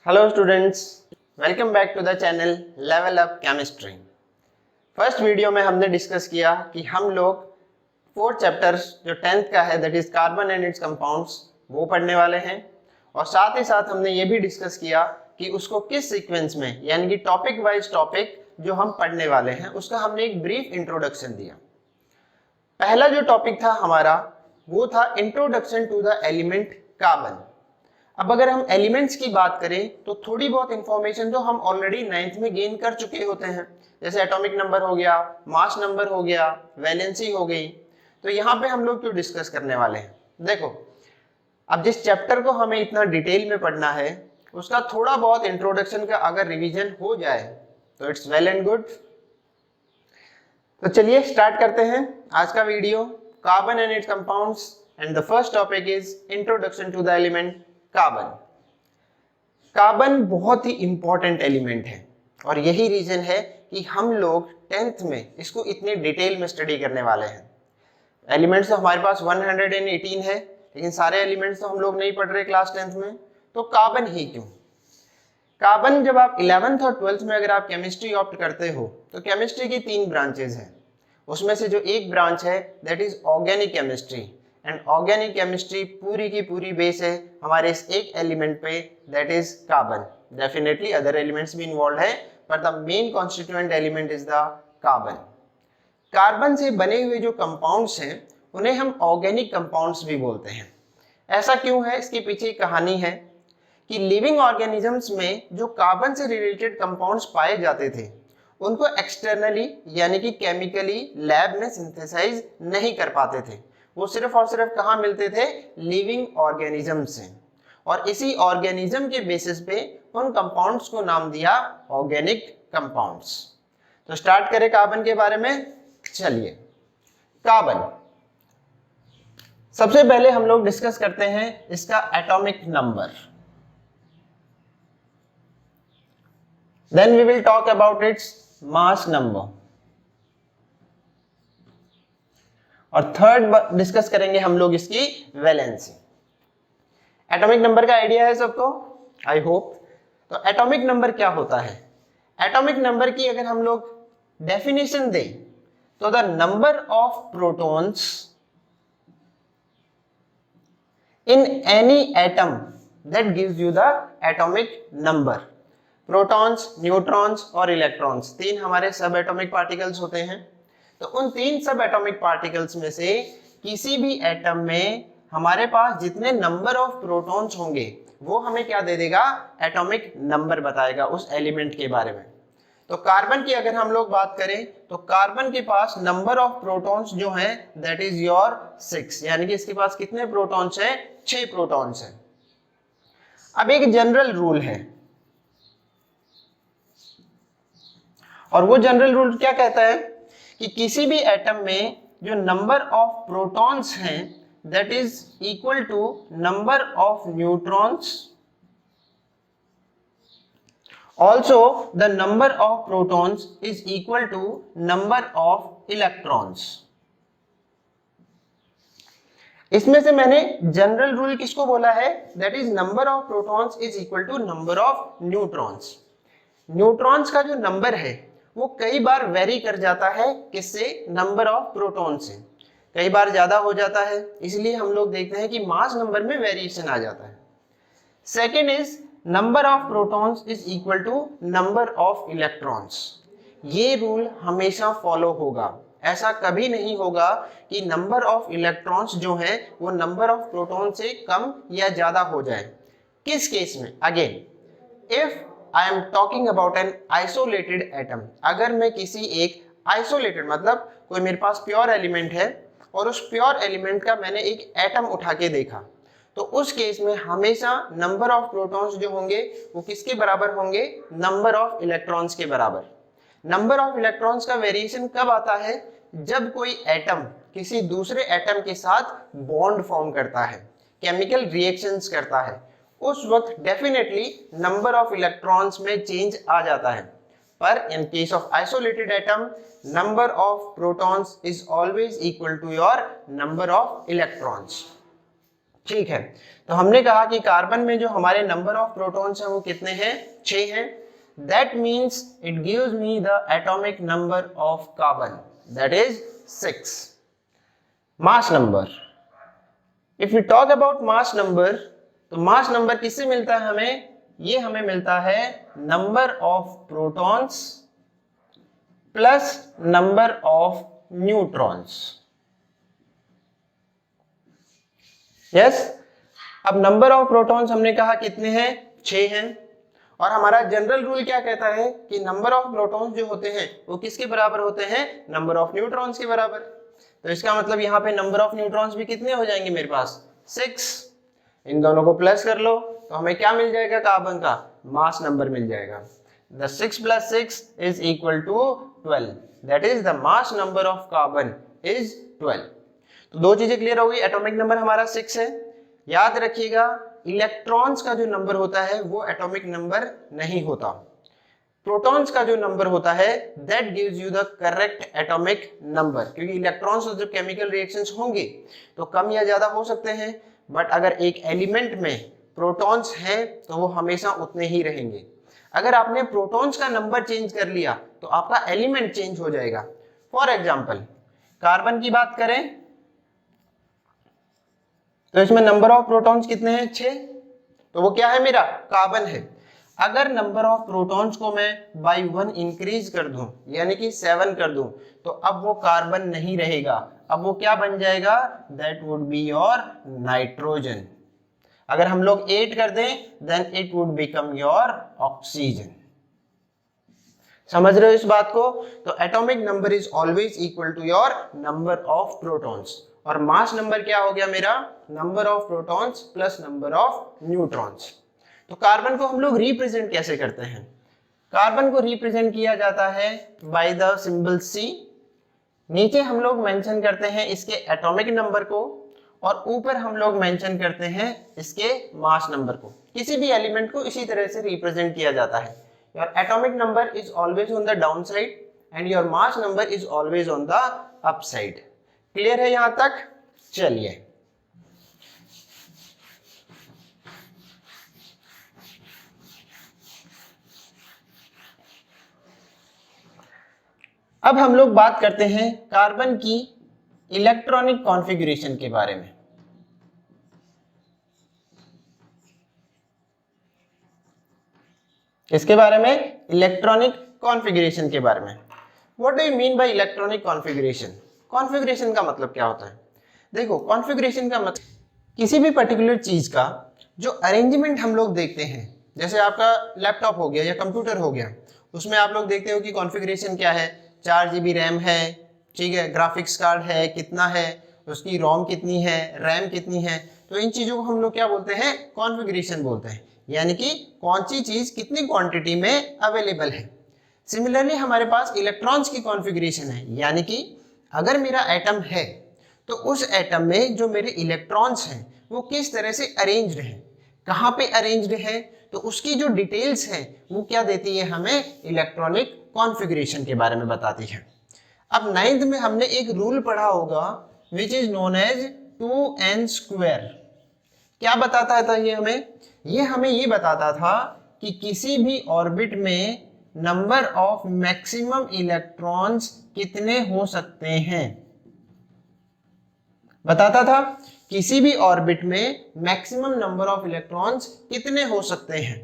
Hello students, welcome back to the channel level up chemistry. First video में हमने discuss किया कि हम लोग 4 चैप्टर्स जो 10th का है that is carbon and its compounds वो पढ़ने वाले हैं, और साथ ही साथ हमने ये भी डिस्कस किया कि उसको किस सीक्वेंस में यानी कि टॉपिक वाइज टॉपिक जो हम पढ़ने वाले हैं उसका हमने एक ब्रीफ इंट्रोडक्शन दिया। पहला जो टॉपिक था हमारा वो था introduction to the element carbon. अब अगर हम एलिमेंट्स की बात करें तो थोड़ी बहुत इंफॉर्मेशन जो हम ऑलरेडी 9th में गेन कर चुके होते हैं, जैसे एटॉमिक नंबर हो गया, मास नंबर हो गया, वैलेंसी हो गई। तो यहाँ पे हम लोग क्यों डिस्कस करने वाले हैं? देखो, अब जिस चैप्टर को हमें इतना डिटेल में पढ़ना है उसका थोड़ा बहुत इंट्रोडक्शन का अगर रिवीजन हो जाए तो इट्स वेल एंड गुड। तो चलिए स्टार्ट करते हैं आज का video, carbon and its compounds, and the first topic is introduction to the element carbon. Carbon बहुत ही इंपॉर्टेंट एलिमेंट है और यही रीजन है कि हम लोग 10th में इसको इतने डिटेल में स्टडी करने वाले हैं। एलिमेंट्स तो हमारे पास 118 है, लेकिन सारे एलिमेंट्स तो हम लोग नहीं पढ़ रहे क्लास 10th में, तो कार्बन ही क्यों? कार्बन जब आप 11th और 12th में अगर आप केमिस्ट्री ऑप्ट करते हो तो केमिस्ट्री की 3 ब्रांचेज हैं। उसमें से जो एक ब्रांच है that is organic chemistry, and organic chemistry पूरी की पूरी बेस है हमारे इस एक एलिमेंट पे that is carbon. Definitely other elements भी इन्वॉल्व है पर the main constituent element is the carbon. Carbon से बने हुए जो कंपाउंड्स हैं उन्हें हम ऑर्गेनिक कंपाउंड्स भी बोलते हैं। ऐसा क्यों है? इसके पीछे एक कहानी है कि लिविंग ऑर्गेनिजम्स में जो कार्बन से रिलेटेड कंपाउंड्स पाए जाते थे उनको एक्सटर्नली यानी कि केमिकली लैब में सिंथेसाइज नहीं कर पाते थे। वो सिर्फ और सिर्फ कहाँ मिलते थे? लिविंग ऑर्गेनिज्म से, और इसी ऑर्गेनिज्म के बेसिस पे उन कंपाउंड्स को नाम दिया ऑर्गेनिक कंपाउंड्स। तो स्टार्ट करें कार्बन के बारे में। चलिए, कार्बन सबसे पहले हम लोग डिस्कस करते हैं इसका atomic number, then we will talk about its mass number, और थर्ड डिस्कस करेंगे हम लोग इसकी वैलेंसी। एटॉमिक नंबर का आइडिया है सबको, आई होप। तो एटॉमिक नंबर क्या होता है? एटॉमिक नंबर की अगर हम लोग डेफिनेशन दें तो the number of protons in any atom that gives you the atomic number. Protons, neutrons और इलेक्ट्रॉन्स 3 हमारे सब एटॉमिक पार्टिकल्स होते हैं। तो उन 3 सब एटॉमिक पार्टिकल्स में से किसी भी एटम में हमारे पास जितने नंबर ऑफ प्रोटॉन्स होंगे वो हमें क्या दे देगा? एटॉमिक नंबर बताएगा उस एलिमेंट के बारे में। तो कार्बन की अगर हम लोग बात करें तो कार्बन के पास नंबर ऑफ प्रोटॉन्स जो हैं दैट इज योर 6, यानी कि इसके पास कितने प्रोटॉन्स हैं? 6 प्रोटॉन्स हैं। अब एक जनरल रूल है, और वो जनरल रूल क्या कहता है कि किसी भी एटम में जो नंबर ऑफ प्रोटॉन्स हैं that is equal to number of neutrons, also the number of protons is equal to number of electrons. इसमें से मैंने जनरल रूल किसको बोला है? That is number of protons is equal to number of neutrons. Neutrons का जो number है वो कई बार वेरी कर जाता है, किससे? नंबर ऑफ प्रोटॉन से। कई बार ज्यादा हो जाता है, इसलिए हम लोग देखते हैं कि मास नंबर में वेरिएशन आ जाता है। Second is number of protons is equal to number of electrons. ये रूल हमेशा फॉलो होगा, ऐसा कभी नहीं होगा कि नंबर ऑफ इलेक्ट्रॉन्स जो है वो नंबर ऑफ प्रोटॉन से कम या ज्यादा हो जाए। किस केस में? Again, if I am talking about an isolated atom, अगर मैं किसी एक isolated मतलब कोई मेरे पास प्योर एलिमेंट है और उस प्योर एलिमेंट का मैंने एक एटम उठा के देखा, तो उस केस में हमेशा नंबर ऑफ प्रोटॉन्स जो होंगे वो किसके बराबर होंगे? नंबर ऑफ इलेक्ट्रॉन्स के बराबर। नंबर ऑफ इलेक्ट्रॉन्स का वेरिएशन कब आता है? जब कोई एटम किसी दूसरे एटम के साथ बॉन्ड फॉर्म करता है, केमिकल रिएक्शंस करता है, उस वक्त डेफिनेटली नंबर ऑफ इलेक्ट्रॉन्स में चेंज आ जाता है। पर in case of isolated atom number of protons is always equal to your number of electrons. ठीक है, तो हमने कहा कि कार्बन में जो हमारे नंबर ऑफ प्रोटॉन्स हैं वो कितने हैं, 6 हैं। That means it gives me the atomic number of carbon, that is 6। Mass number, if we talk about mass number, तो मास नंबर किससे मिलता है हमें, ये हमें मिलता है number of protons plus number of neutrons. Yes, अब नंबर ऑफ प्रोटॉन्स हमने कहा कितने हैं, 6 हैं, और हमारा जनरल रूल क्या कहता है कि नंबर ऑफ प्रोटॉन्स जो होते हैं वो किसके बराबर होते हैं, नंबर ऑफ न्यूट्रॉन्स के बराबर। तो इसका मतलब यहाँ पे नंबर ऑफ न्यूट्रॉन्स भी कितने हो जाएंगे मेरे पास, 6। इन दोनों को प्लस कर लो तो हमें क्या मिल जाएगा, कार्बन का मास नंबर मिल जाएगा। The 6 plus 6 is equal to 12. That is the mass number of carbon is 12. तो दो चीजें क्लियर हो गई, एटॉमिक नंबर हमारा 6 है। याद रखिएगा इलेक्ट्रॉन्स का जो नंबर होता है वो एटॉमिक नंबर नहीं होता, प्रोटॉन्स का जो नंबर होता है that gives you the correct atomic number, क्योंकि इलेक्ट्रॉन्स से जब केमिकल रिएक्शंस होंगे तो कम या ज्यादा हो सकते हैं, बट अगर एक एलिमेंट में प्रोटॉन्स हैं तो वो हमेशा उतने ही रहेंगे। अगर आपने प्रोटॉन्स का नंबर चेंज कर लिया तो आपका एलिमेंट चेंज हो जाएगा। फॉर एग्जांपल कार्बन की बात करें तो इसमें नंबर ऑफ प्रोटॉन्स कितने हैं, 6, तो वो क्या है मेरा, कार्बन है। अगर नंबर ऑफ प्रोटॉन्स को मैं बाय 1 इंक्रीज कर दूं यानी कि 7 कर दूं तो अब वो कार्बन नहीं रहेगा, अब वो क्या बन जाएगा, that would be your nitrogen. अगर हम लोग 8 कर दें then it would become your oxygen. समझ रहे हो इस बात को, तो atomic number is always equal to your number of protons, और मास नंबर क्या हो गया मेरा, number of protons plus number of neutrons. तो कार्बन को हम लोग रिप्रेजेंट कैसे करते हैं, कार्बन को रिप्रेजेंट किया जाता है बाय द सिंबल C। नीचे हम लोग मेंशन करते हैं इसके एटॉमिक नंबर को और ऊपर हम लोग मेंशन करते हैं इसके मास नंबर को। किसी भी एलिमेंट को इसी तरह से रिप्रेजेंट किया जाता है। Your atomic number is always on the down side and your mass number is always on the up side. Clear है यहां तक, चलिए अब हम लोग बात करते हैं कार्बन की इलेक्ट्रॉनिक कॉन्फ़िगरेशन के बारे में। इसके बारे में, इलेक्ट्रॉनिक कॉन्फ़िगरेशन के बारे में। What do you mean by electronic configuration? Configuration का मतलब क्या होता है? देखो, कॉन्फ़िगरेशन का मतलब किसी भी पर्टिकुलर चीज का जो अरेंजमेंट हम लोग देखते हैं, जैसे आपका लैपटॉप हो गया या कंप्यूटर हो गया, उसमें आप लोग देखते हो कि कॉन्फ़िगरेशन क्या है, 4 GB रैम है, ठीक है, ग्राफिक्स कार्ड है कितना है, उसकी रोम कितनी है, रैम कितनी है, तो इन चीज़ों को हम लोग क्या बोलते हैं, कॉन्फ़िगरेशन बोलते हैं, यानी कि कौन सी चीज़ कितनी क्वांटिटी में अवेलेबल है। सिमिलरली हमारे पास इलेक्ट्रॉन्स की कॉन्फ़िगरेशन है, यानी कि अगर मेरा एटम है तो उस एटम में जो मेरे इलेक्ट्रॉन्स हैं वो किस तरह से अरेंज्ड हैं, कहाँ पे अरेंज्ड है, तो उसकी जो डिटेल्स हैं वो क्या देती है, हमें इलेक्ट्रॉनिक कॉन्फ़िगरेशन के बारे में बताती है। अब 9th में हमने एक रूल पढ़ा होगा which is known as 2n²। क्या बताता था ये हमें? ये हमें ये बताता था कि किसी भी ऑर्बिट में नंबर ऑफ मैक्सिमम इलेक्ट्रॉन्स कितने हो सकते हैं। बताता था किसी भी ऑर्बिट में मैक्सिमम नंबर ऑफ इलेक्ट्रॉन्स कितने हो सकते हैं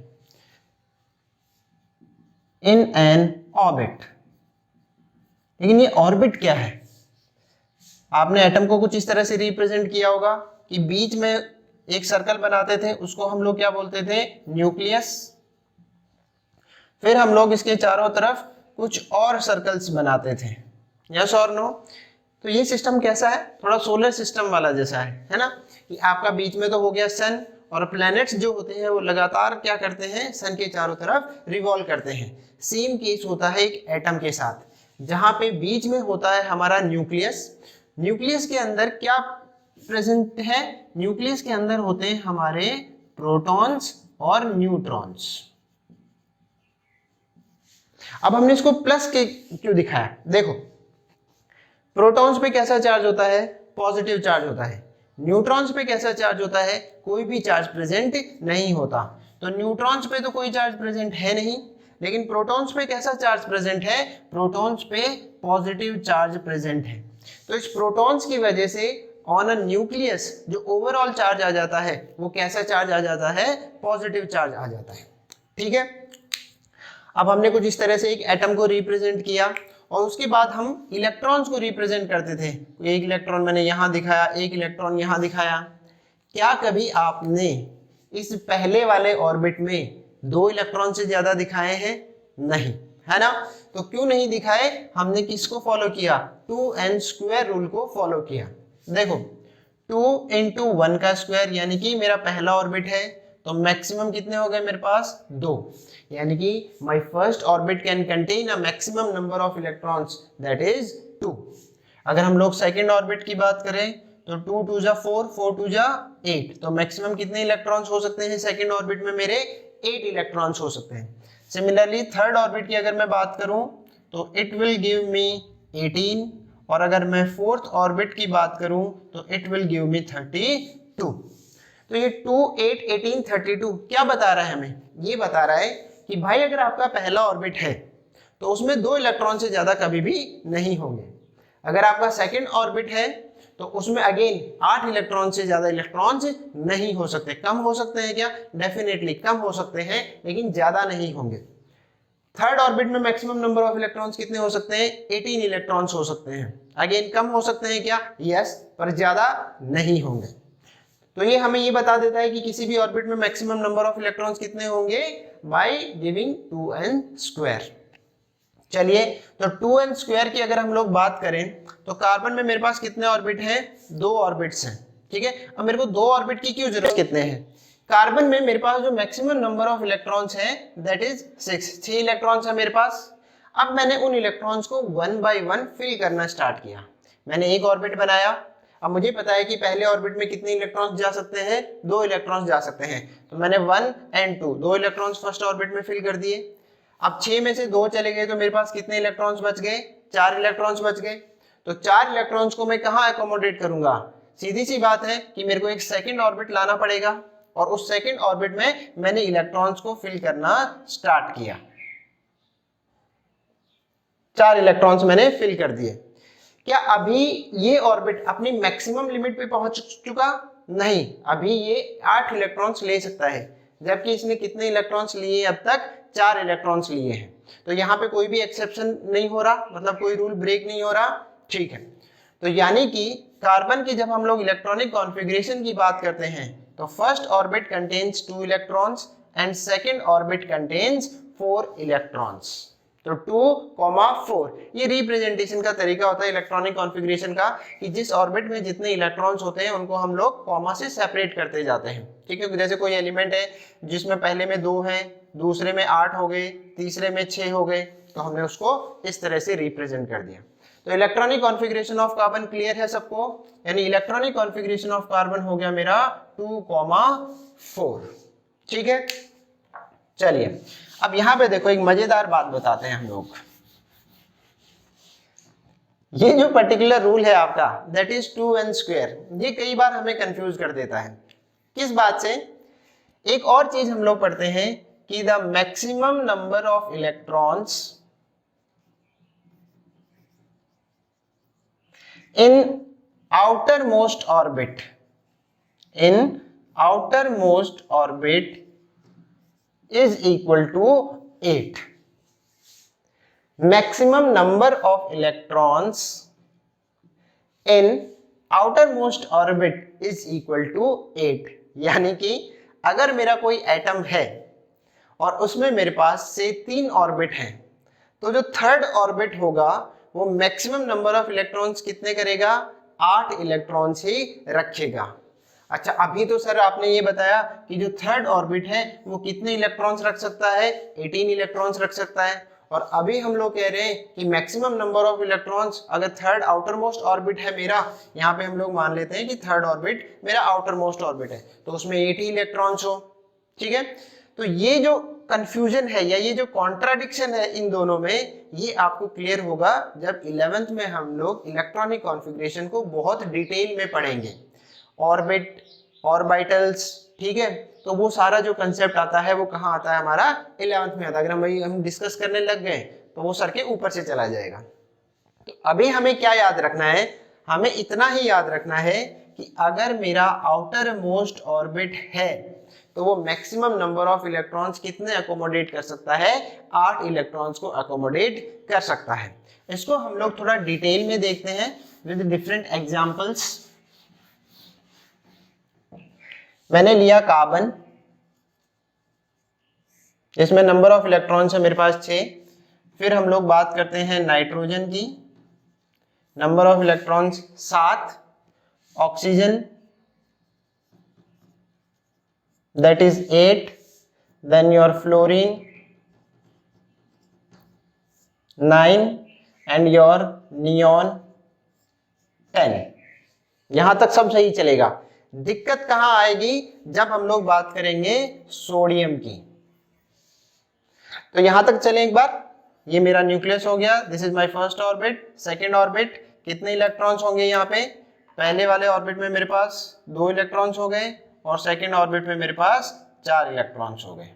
इन एन ऑर्बिट। लेकिन ये ऑर्बिट क्या है? आपने एटम को कुछ इस तरह से रिप्रेजेंट किया होगा कि बीच में एक सर्कल बनाते थे, उसको हम लोग क्या बोलते थे, न्यूक्लियस। फिर हम लोग इसके चारों तरफ कुछ और सर्कल्स बनाते थे, यस और नो। तो ये सिस्टम कैसा है, थोड़ा सोलर सिस्टम वाला जैसा है ना, कि आपका बीच में तो हो गया सन, और प्लैनेट्स जो होते हैं वो लगातार क्या करते हैं, सन के चारों तरफ रिवॉल्व करते हैं। सेम केस होता है एक एटम के साथ, जहां पे बीच में होता है हमारा न्यूक्लियस। न्यूक्लियस के अंदर क्या प्रेजेंट है, न्यूक्लियस के अंदर होते हैं हमारे प्रोटॉन्स और न्यूट्रॉन्स। अब हमने इसको प्लस के क्यों दिखाया, देखो प्रोटॉन्स पे कैसा चार्ज होता है, पॉजिटिव चार्ज होता है, न्यूट्रॉन्स पे कैसा चार्ज होता है, कोई भी चार्ज प्रेजेंट नहीं होता। तो न्यूट्रॉन्स पे तो कोई चार्ज प्रेजेंट है नहीं, लेकिन प्रोटॉन्स पे कैसा चार्ज प्रेजेंट है, प्रोटॉन्स पे पॉजिटिव चार्ज प्रेजेंट है। तो इस प्रोटॉन्स की वजह से ऑन अ न्यूक्लियस जो ओवरऑल चार्ज आ जाता है वो कैसा चार्ज आ जाता है, पॉजिटिव चार्ज आ जाता है। ठीक है, अब हमने कुछ इस तरह से एक एटम को रिप्रेजेंट किया और उसके बाद हम इलेक्ट्रॉन्स को रिप्रेजेंट करते थे। एक इलेक्ट्रॉन मैंने यहाँ दिखाया, एक इलेक्ट्रॉन यहाँ दिखाया। क्या कभी आपने इस पहले वाले ऑर्बिट में 2 इलेक्ट्रॉन से ज्यादा दिखाए हैं? नहीं, है ना। तो क्यों नहीं दिखाए, हमने किसको फॉलो किया, 2n² रूल को फॉलो किया। देखो 2 × 1 का स्क्वायर, यानी कि मेरा पहला ऑर्बिट है तो मैक्सिमम कितने हो गए मेरे पास, 2, यानी कि my first orbit can contain a maximum number of electrons that is 2। अगर हम लोग सेकंड ऑर्बिट की बात करें तो 2 × 2 = 4, 4 × 2 = 8, तो मैक्सिमम कितने इलेक्ट्रॉन्स हो सकते हैं सेकंड ऑर्बिट में मेरे, 8 इलेक्ट्रॉन्स हो सकते हैं। सिमिलरली थर्ड ऑर्बिट की अगर मैं बात करूं तो इट विल गिव मी 18, और अगर मैं फोर्थ ऑर्बिट की बात करूं तो इट विल गिव मी 32। तो ये 2, 8, 18, 32 क्या बता रहा है हमें, ये बता रहा है कि भाई अगर आपका पहला ऑर्बिट है तो उसमें 2 इलेक्ट्रॉन से ज्यादा कभी भी नहीं होंगे। अगर आपका सेकंड ऑर्बिट है तो उसमें अगेन 8 इलेक्ट्रॉन से ज्यादा इलेक्ट्रॉन्स नहीं हो सकते। कम हो सकते हैं क्या, डेफिनेटली कम हो सकते हैं, लेकिन ज्यादा नहीं होंगे। थर्ड ऑर्बिट में मैक्सिमम नंबर ऑफ इलेक्ट्रॉन्स कितने हो सकते हैं, 18 इलेक्ट्रॉन्स हो सकते हैं। अगेन कम हो सकते हैं क्या, यस, पर ज्यादा नहीं होंगे। तो ये हमें ये बता देता है कि किसी भी ऑर्बिट में मैक्सिमम नंबर ऑफ इलेक्ट्रॉन्स कितने होंगे, बाय गिविंग 2n²। चलिए, तो 2n² की अगर हम लोग बात करें तो कार्बन में मेरे पास कितने ऑर्बिट हैं, 2 ऑर्बिट्स हैं। ठीक है, अब मेरे को 2 ऑर्बिट की क्यों जरूरत, कितने हैं कार्बन में, मेरे पास जो मैक्सिमम नंबर ऑफ इलेक्ट्रॉन्स हैं दैट इज 6 इलेक्ट्रॉन्स है मेरे पास। अब मैंने उन इलेक्ट्रॉन्स को 1 बाय 1 फिल करना स्टार्ट किया। मैंने एक ऑर्बिट बनाया, अब मुझे पता है कि पहले ऑर्बिट में कितने इलेक्ट्रॉन्स जा सकते हैं, 2 इलेक्ट्रॉन्स जा सकते हैं, तो मैंने 1 और 2 2 इलेक्ट्रॉन्स फर्स्ट ऑर्बिट में फिल कर दिए। अब 6 में से 2 चले गए तो मेरे पास कितने इलेक्ट्रॉन्स बच गए, 4 इलेक्ट्रॉन्स बच गए। तो 4 इलेक्ट्रॉन्स को मैं कहाँ अकोमोडेट करूंगा, सीधी सी बात है कि मेरे को एक सेकंड ऑर्बिट लाना पड़ेगा, और उस सेकंड ऑर्बिट में मैंने इलेक्ट्रॉन्स को फिल करना स्टार्ट किया। 4 इलेक्ट्रॉन्स मैंने फिल कर दिए। क्या अभी ये ऑर्बिट अपनी मैक्सिमम लिमिट पे पहुंच चुका, नहीं, अभी ये 8 इलेक्ट्रॉन्स ले सकता है, जबकि इसने कितने इलेक्ट्रॉन्स लिए अब तक, 4 इलेक्ट्रॉन्स लिए हैं। तो यहाँ पे कोई भी एक्सेप्शन नहीं हो रहा, मतलब कोई रूल ब्रेक नहीं हो रहा। ठीक है, तो यानी कि कार्बन की जब हम लोग इलेक्ट्रॉनिक कॉन्फ़िगरेशन की बात करते हैं तो first orbit contains 2 electrons and second orbit contains 4 electrons. तो 2,4 ये रिप्रेजेंटेशन का तरीका होता है इलेक्ट्रॉनिक कॉन्फ़िगरेशन का, कि जिस ऑर्बिट में जितने इलेक्ट्रॉन्स होते हैं उनको हम लोग कॉमा से सेपरेट करते जाते हैं। ठीक है, जैसे कोई एलिमेंट है जिसमें पहले में 2 हैं, दूसरे में 8 हो गए, तीसरे में 6 हो गए, तो हमने उसको इस तरह से रिप्रेजेंट कर दिया। तो electronic configuration of carbon clear है सबको, यानी इलेक्ट्रॉनिक कॉन्फ़िगरेशन ऑफ कार्बन हो गया मेरा 2,4। ठीक है, चलिए अब यहां पे देखो एक मजेदार बात बताते हैं हम लोग। ये जो पर्टिकुलर रूल है आपका दैट इज 2n², ये कई बार हमें कंफ्यूज कर देता है। किस बात से, एक और चीज हम लोग पढ़ते हैं कि the maximum number of electrons in outermost orbit is equal to 8. Maximum number of electrons in outermost orbit is equal to 8। यानी कि अगर मेरा कोई एटम है और उसमें मेरे पास से 3 ऑर्बिट हैं, तो जो थर्ड ऑर्बिट होगा वो मैक्सिमम नंबर ऑफ इलेक्ट्रॉन्स कितने करेगा, 8 इलेक्ट्रॉन्स ही रखेगा। अच्छा, अभी तो सर आपने ये बताया कि जो थर्ड ऑर्बिट है वो कितने इलेक्ट्रॉन्स रख सकता है, 18 इलेक्ट्रॉन्स रख सकता है। और अभी हम लोग कह रहे हैं कि मैक्सिमम नंबर ऑफ इलेक्ट्रॉन्स, अगर थर्ड आउटर मोस्ट ऑर्बिट है मेरा, यहाँ पे हम लोग मान लेते हैं कि थर्ड ऑर्बिट मेरा आउटर मोस्ट ऑर्बिट है, तो उसमें 80 इलेक्ट्रॉन्स हो। ठीक है, तो ये जो कंफ्यूजन है या ये जो कॉन्ट्राडिक्शन है इन दोनों में, ये आपको क्लियर होगा जब 11th में हम लोग इलेक्ट्रॉनिक कॉन्फ़िगरेशन को बहुत डिटेल में पढ़ेंगे। ऑर्बिट, ऑर्बिटल्स, ठीक है। तो वो सारा जो कंसेप्ट आता है वो कहाँ आता है, हमारा 11th में आता है। अगर हम डिस्कस करने लग गए तो वो सर के ऊपर से चला जाएगा। तो अभी हमें क्या याद रखना है, हमें इतना ही याद रखना है कि अगर मेरा आउटर मोस्ट ऑर्बिट है तो वो मैक्सिमम नंबर ऑफ इलेक्ट्रॉन्स कितने अकोमोडेट कर सकता है, 8 इलेक्ट्रॉन्स को अकोमोडेट कर सकता है। इसको हम लोग थोड़ा डिटेल में देखते हैं विद डिफरेंट एग्जांपल्स। मैंने लिया कार्बन, इसमें नंबर ऑफ इलेक्ट्रॉन्स है मेरे पास 6। फिर हम लोग बात करते हैं नाइट्रोजन की, number of electrons 7। Oxygen that is 8, then your fluorine 9 and your neon 10। यहां तक सब सही चलेगा। दिक्कत कहां आएगी, जब हम लोग बात करेंगे सोडियम की। तो यहां तक चलें एक बार। ये मेरा न्यूक्लियस हो गया, this is my first orbit. Second orbit, कितने इलेक्ट्रॉन्स होंगे यहाँ पे, पहले वाले ऑर्बिट में मेरे पास 2 इलेक्ट्रॉन्स हो गए और सेकेंड ऑर्बिट में मेरे पास 4 इलेक्ट्रॉन्स हो गए।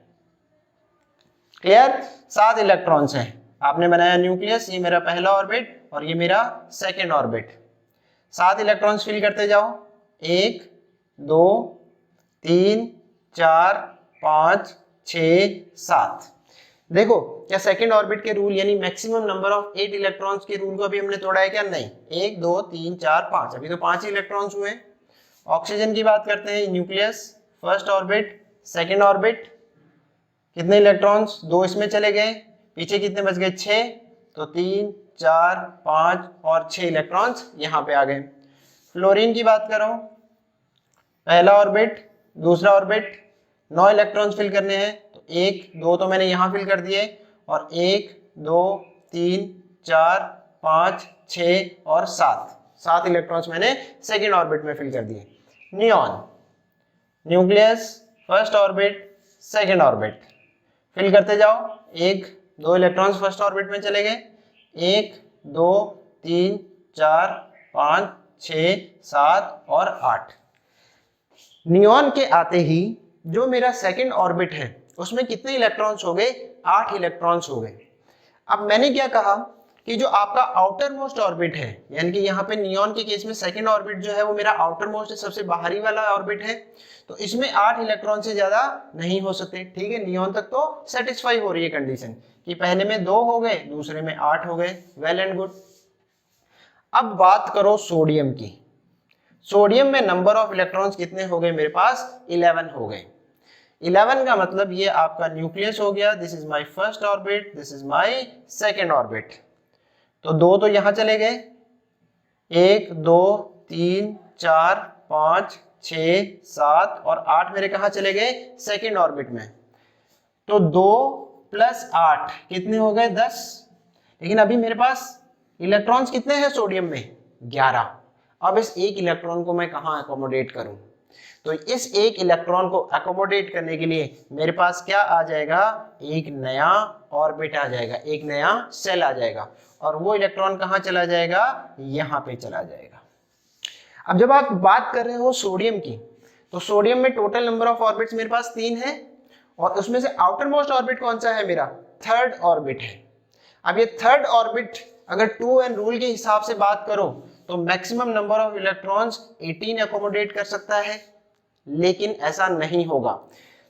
क्लियर, 7 इलेक्ट्रॉन्स हैं। आपने बनाया न्यूक्लियस, ये मेरा पहला ऑर्बिट और ये मेरा सेकेंड ऑर्बिट। 7 इलेक्ट्रॉन्स फिल करते जाओ, 1 2 3 4 5 6 7। देखो क्या सेकेंड ऑर्बिट के रूल यानी मैक्सिमम नंबर ऑफ 8 इलेक्ट्रॉन्स के रूल को अभी हमने तोड़ा है क्या, नहीं। 1 2 3 4 5, अभी तो 5 ही इलेक्ट्रॉन्स हुए। ऑक्सीजन की बात करते हैं, nucleus, first orbit, second orbit, कितने इलेक्ट्रॉन्स, 2 इसमें चले गए, पीछे कितने बच गए, 6। तो 3 4 5 और 6 इलेक्ट्रॉन्स यहाँ पे आ गए। फ्लोरीन की बात करो, पहला ऑर्बिट, दूसरा ऑर्बिट, 9 इलेक्ट्रॉन्स फिल करने हैं। तो 1 2 तो मैंने यहाँ फिल कर दिए और 1 2 3 4 5 6 और 7 इलेक्ट्रॉन्स मैंने सेकेंड ऑर्बिट में फिल कर दिए। Neon, nucleus, first orbit, second orbit, fill करते जाओ। 1 2 इलेक्ट्रॉन्स फर्स्ट ऑर्बिट में चले गए, 1 2 3 4 5 6 7 और 8। नियॉन के आते ही जो मेरा सेकेंड ऑर्बिट है उसमें कितने इलेक्ट्रॉन्स हो गए, 8 इलेक्ट्रॉन्स हो गए। अब मैंने क्या कहा कि जो आपका आउटर मोस्ट ऑर्बिट है, यानी कि यहाँ पे नियॉन के केस में सेकंड ऑर्बिट जो है वो मेरा आउटर मोस्ट सबसे बाहरी वाला ऑर्बिट है, तो इसमें 8 इलेक्ट्रॉन से ज्यादा नहीं हो सकते। ठीक है, नियॉन तक तो सेटिस्फाई हो रही है कंडीशन कि पहले में 2 हो गए, दूसरे में 8 हो गए, वेल एंड गुड। अब बात करो सोडियम की। सोडियम में नंबर ऑफ इलेक्ट्रॉन्स कितने हो गए मेरे पास, 11 हो गए। 11 का मतलब ये आपका न्यूक्लियस हो गया, this is my first orbit, this is my second orbit. तो 2 तो यहां चले गए, 1 2 3 4 5 6 7 और 8 मेरे कहा चले गए, सेकंड ऑर्बिट में। तो 2 + 8 कितने हो गए, 10। लेकिन अभी मेरे पास इलेक्ट्रॉन्स कितने हैं सोडियम में, 11। अब इस एक इलेक्ट्रॉन को मैं कहां अकोमोडेट करूं, तो इस एक इलेक्ट्रॉन को अकोमोडेट करने के लिए मेरे पास क्या आ जाएगा, एक नया ऑर्बिट आ जाएगा, एक नया सेल आ जाएगा और वो इलेक्ट्रॉन कहां चला जाएगा, यहां पे चला जाएगा। अब जब आप बात कर रहे हो सोडियम की, तो सोडियम में टोटल नंबर ऑफ ऑर्बिट्स मेरे पास 3 है और उसमें से आउटर मोस्ट ऑर्बिट कौन सा है, मेरा थर्ड ऑर्बिट है। अब ये थर्ड ऑर्बिट अगर 2n रूल के हिसाब से बात करो तो maximum number of electrons 18 accommodate कर सकता है, लेकिन ऐसा नहीं होगा।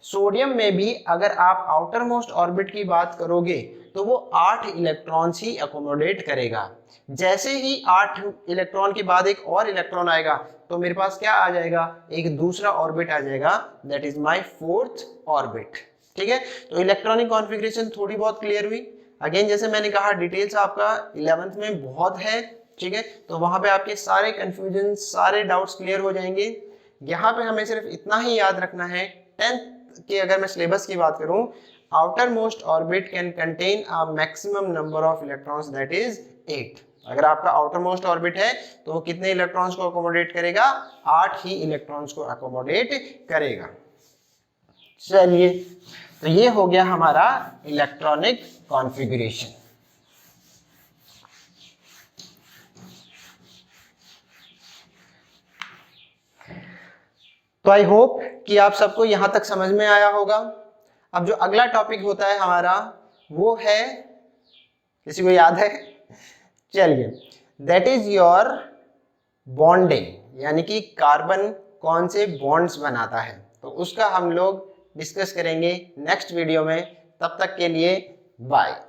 सोडियम में भी अगर आप आउटर मोस्ट ऑर्बिट की बात करोगे तो वो 8 इलेक्ट्रॉन्स ही अकोमोडेट करेगा। जैसे ही 8 इलेक्ट्रॉन के बाद एक और इलेक्ट्रॉन आएगा तो मेरे पास क्या आ जाएगा, एक दूसरा ऑर्बिट आ जाएगा, that is my fourth orbit. ठीक है, तो इलेक्ट्रॉनिक कॉन्फ़िगरेशन थोड़ी बहुत क्लियर हुई। अगेन जैसे मैंने कहा डिटेल्स आपका 11th में बहुत है, ठीक है, तो वहां पे आपके सारे कंफ्यूजन, सारे डाउट्स क्लियर हो जाएंगे। यहाँ पे हमें सिर्फ इतना ही याद रखना है, 10th के अगर मैं सिलेबस की बात करूं, outer most orbit can contain a maximum number of electrons that is 8। अगर आपका आउटर मोस्ट ऑर्बिट है तो वो कितने इलेक्ट्रॉन्स को अकोमोडेट करेगा, 8 ही इलेक्ट्रॉन्स को अकोमोडेट करेगा। चलिए, तो ये हो गया हमारा इलेक्ट्रॉनिक कॉन्फ़िगरेशन। तो आई होप कि आप सबको यहां तक समझ में आया होगा। अब जो अगला टॉपिक होता है हमारा वो है, किसी को याद है? चलिए, दैट इज योर बॉन्डिंग, यानी कि कार्बन कौन से बॉन्ड्स बनाता है, तो उसका हम लोग डिस्कस करेंगे नेक्स्ट वीडियो में। तब तक के लिए बाय।